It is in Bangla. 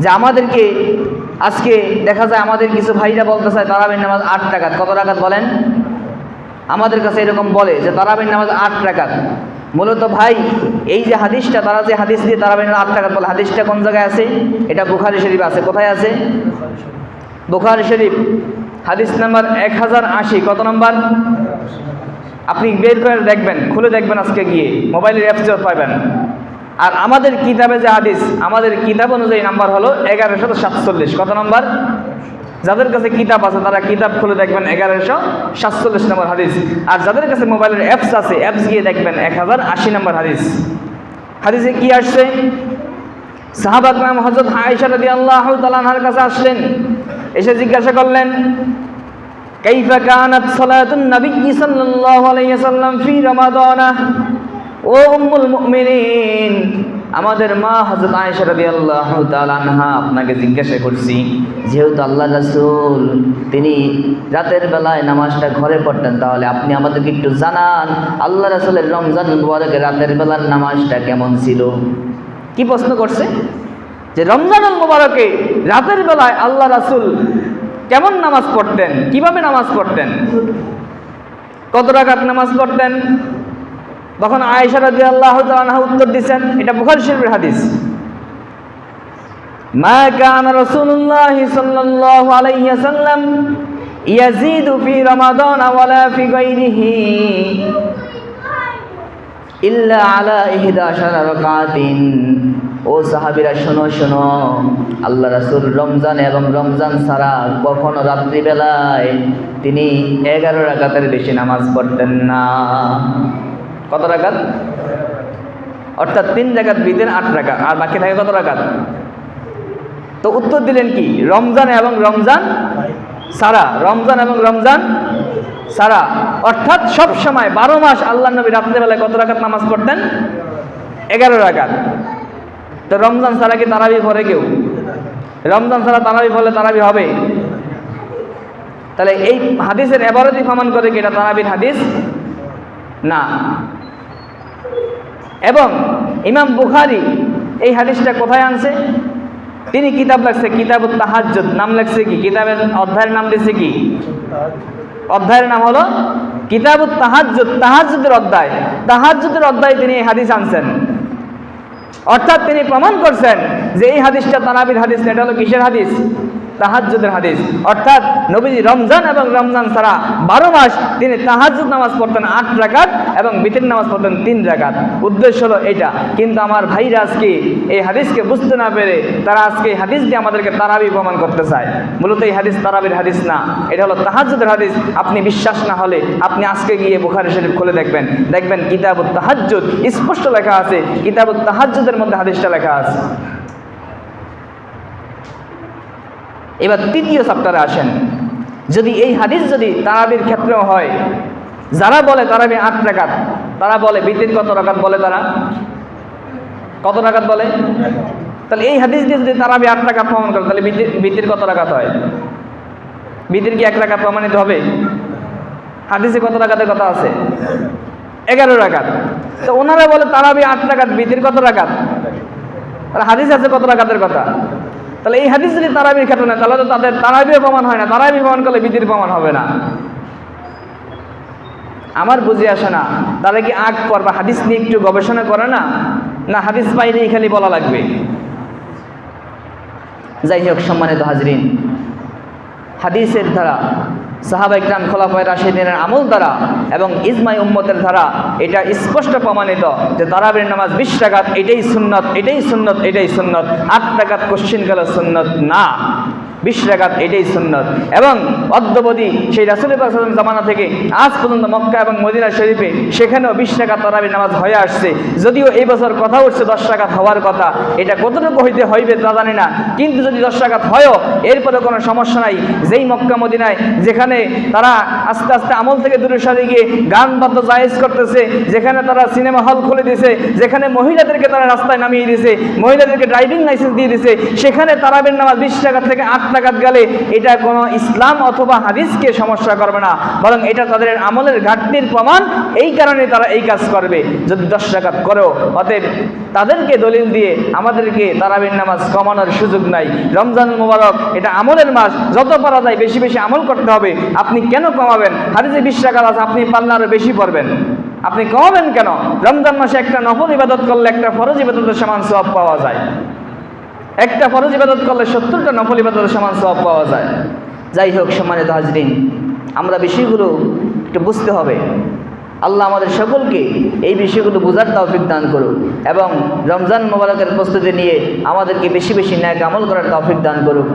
যে আমাদেরকে আজকে দেখা যায় আমাদের কিছু ভাইরা বলতে চায় তারাবির নামাজ 8 রাকাত। কত রাকাত বলেন? আমাদের কাছে এরকম বলে যে তারাবির নামাজ 8 রাকাত। মূলত ভাই এই যে হাদিসটা, তারা যে হাদিস দিয়ে তারাবির নামাজ 8 রাকাত বলে, হাদিসটা কোন জায়গায় আছে? এটা বুখারী শরীফ আছে। কোথায় আছে? বুখারী শরীফ হাদিস নাম্বার 1080। কত নম্বর? আপনি বের করে দেখবেন, খুলে দেখবেন আজকে গিয়ে, মোবাইলের অ্যাপসে পাবেন। আর আমাদের কিতাবে যে হাদিস, আমাদের কিতাব অনুযায়ী নাম্বার হলো 1147। কত নম্বর? যাদের কাছে কিতাব আছে তারা কিতাব খুলে দেখবেন 1147 নম্বর হাদিস। আর যাদের কাছে মোবাইলের অ্যাপস আছে, অ্যাপস গিয়ে দেখবেন 1080 নম্বর হাদিস। হাদিসে কি আসছে? সাহাবা کرام হযরত আয়েশা রাদিয়াল্লাহু তাআলা আনহার কাছে আসলেন, এসে জিজ্ঞাসা করলেন, কাইফা কানাত সালাতুন নবী সাল্লাল্লাহু আলাইহি ওয়াসাল্লাম ফি রমাদান। ও উম্মুল মুমিনিন, আমাদের মা হযরত আয়েশা রাদিয়াল্লাহু তাআলা আনহা আপনাকে জিজ্ঞাসা করছি, যেহেতু আল্লাহ রাসূল তিনি রাতের বেলায় নামাজটা ঘরে পড়তেন, তাহলে আপনি আমাদেরকে একটু জানান আল্লাহ রাসূলের রমজান মুবারকের রাতের বেলার নামাজটা কেমন ছিল। কি প্রশ্ন করছে? যে রমজানুল মুবারকে রাতের বেলায় আল্লাহ রাসূল কেমন নামাজ পড়তেন, কিভাবে নামাজ পড়তেন, কত রাকাত নামাজ পড়তেন। তখন আয়েশা রাদিয়াল্লাহু তাআলা আনহা উত্তর দিয়েছেন, এটা বুখারী শরীফের হাদিস, মা কানা রাসূলুল্লাহ সাল্লাল্লাহু আলাইহি ওয়াসাল্লাম ইয়াজিদু ফি রমাদান ওয়ালা ফি গায়রিহি ইল্লা আলা 11 রাকাতিন। ও সাহাবীরা শোনো শোনো, আল্লাহ রাসূল রমজান এবং রমজান ছাড়া কখনো রাত্রিবেলায় তিনি 11 রাকাতের বেশি নামাজ পড়তেন না। কত রাকাত? অর্থাৎ 3 রাকাত বিতের 8 রাকাত, আর বাকি থাকে কত রাকাত? তো উত্তর দিলেন কি? রমজান এবং রমজান ছাড়া, রমজান এবং রমজান ছাড়া, অর্থাৎ সব সময় 12 মাস আল্লাহ নবী রাত্রিবেলায় কত রাকাত নামাজ পড়তেন? 11 রাকাত। তো রমজান ছাড়া কি তারাবি পড়ে কেউ? রমজান ছাড়া তারাবি পড়লে তারাবি হবে? তাহলে এই হাদিসের এবারতই প্রমাণ করে কি এটা তারাবির হাদিস না। এবং ইমাম বুখারী এই হাদিসটা কোথায় আনছে? তিনি কিতাব লাগছে কিতাবুত তাহাজ্জুদ, নাম লাগছে কি? কিতাবের অধ্যায়ের নাম দিয়েছে কি? অধ্যায়ের নাম হলো কিতাবুত তাহাজ্জুদ, তাহাজ্জুদের অধ্যায়। তাহাজ্জুদের অধ্যায়ে তিনি এই হাদিস আনছেন। অর্থাৎ তিনি প্রমাণ করছেন যে এই হাদিসটা তারাবির হাদিস না, এটা হলো কিসের হাদিস? তাহাজ্জুদের হাদিস। অর্থাৎ নবীজি রমজান এবং রমজান ছাড়া 12 মাস তিনি তাহাজ্জুদ নামাজ পড়তেন 8 রাকাত এবং বিতির নামাজ পড়তেন 3 রাকাত। উদ্দেশ্য হলো এটা। কিন্তু আমার ভাইরা আজকে এই হাদিসকে বুঝতে না পেরে তারা আজকে এই হাদিস দিয়ে আমাদেরকে তারাবি প্রমাণ করতে চায়। মূলত এই হাদিস তারাবির হাদিস না, এটা হলো তাহাজ্জুদের হাদিস। আপনি বিশ্বাস না হলে আপনি আজকে গিয়ে বুখারী শরীফ খুলে দেখবেন, দেখবেন কিতাবুত তাহাজ্জুদ স্পষ্ট লেখা আছে, কিতাবুত তাহাজ্জুদের মধ্যে হাদিসটা লেখা আছে। এবার তৃতীয় চ্যাপ্টারে আসেন। যদি এই হাদিস যদি তারাবির ক্ষেত্রেও হয়, যারা বলে তারাবি 8 রাকাত, তারা বলে বিতির কত রাকাত বলে? তারা কত রাকাত বলে? তাহলে এই হাদিস দিয়ে যদি তারাবি 8 রাকাত প্রমাণ করে, তাহলে বিতির কত রাকাত হয়? বিতির কি 1 রাকাত প্রমাণিত হবে? হাদিসে কত রাকাতের কথা আছে? 11 রাকাত। তো ওনারা বলে তারাবি 8 রাকাত, বিতির কত রাকাত? তাহলে হাদিস আছে কত রাকাতের কথা? তাহলে এই হাদিস যদি তারাবির ক্ষেত্রে না, তাহলে তো তাদের তারাবিও প্রমাণ হয় না। তারাবি প্রমাণ করলে বিতির প্রমাণ হবে না। আমার বুঝে আসে না, তারা কি আগ পর বা হাদিস নিয়ে একটু গবেষণা করে না, না হাদিস পাইলেই খালি বলা লাগবে? যাই হোক সম্মানিত হাজরিন, হাদিসের ধারা, সাহাবায়ে কিরাম খোলাফায়ে রাশিদিনের আমল দ্বারা এবং ইজমাই উম্মতের ধারা এটা স্পষ্ট প্রমাণিত যে তারাবির নামাজ 20 রাকাত, এটাই সুন্নত, এটাই সুন্নত, এটাই সুন্নত। 8 রাকাত কোশ্চিন কালে সুন্নত না, 20 রাকাত এটাই সুন্নত। এবং অদ্যবধি সেই রাসূল পাক সাল্লাল্লাহু আলাইহি ওয়াসাল্লাম জামানা থেকে আজ পর্যন্ত মক্কা এবং মদিনা শরীফে সেখানেও 20 রাকাত তারাবির নামাজ হয়ে আসছে। যদিও এই বছর কথা উঠছে 10 রাকাত হওয়ার কথা, এটা কতটুকু হইবে তা জানি না, কিন্তু যদি 10 রাকাত হয়ও এরপরে কোনো সমস্যা নাই। যেই মক্কা মদিনায় যেখানে তারা আস্তে আস্তে আমল থেকে দূরে সরে গিয়ে গান বাদ্য জায়েজ করতেছে, যেখানে তারা সিনেমা হল খুলে দিয়েছে, যেখানে মহিলাদেরকে তারা রাস্তায় নামিয়ে দিয়েছে, মহিলাদেরকে ড্রাইভিং লাইসেন্স দিয়ে দিয়েছে, সেখানে তারাবির নামাজ 20 রাকাত থেকে 8 রাকাত গেলে এটা কোনো ইসলাম অথবা হাদিসকে সমস্যা করবে না, বরং এটা তাদের আমলের ঘাটতির প্রমাণ, এই কারণে তারা এই কাজ করবে যদি 10 রাকাত করেও। অতএব তাদেরকে দলিল দিয়ে আমাদেরকে তারাবির নামাজ কমানোর সুযোগ নাই। রমজানুল মুবারক এটা আমলের মাস, যত পারা যায় বেশি বেশি আমল করতে হবে। আপনি কেন কমাবেন? হাদিসে 20 রাকাত আছে, আপনি পারলে আরো বেশি পড়বেন, আপনি কমাবেন কেন? রমজান মাসে একটা নফল ইবাদত করলে একটা ফরজ ইবাদতের সমান সওয়াব পাওয়া যায়, একটা ফরজ ইবাদত করলে 70টা নফল ইবাদতের সমান সওয়াব পাওয়া যায়। যাই হোক সম্মানিত হাজরিন, আমরা বিষয়গুলো একটু বুঝতে হবে। আল্লাহ আমাদের সকলকে এই বিষয়গুলো বোঝার তৌফিক দান করুন এবং রমজান মুবারকের প্রস্তুতি নিয়ে আমাদেরকে বেশি বেশি নেক আমল করার তৌফিক দান করুক।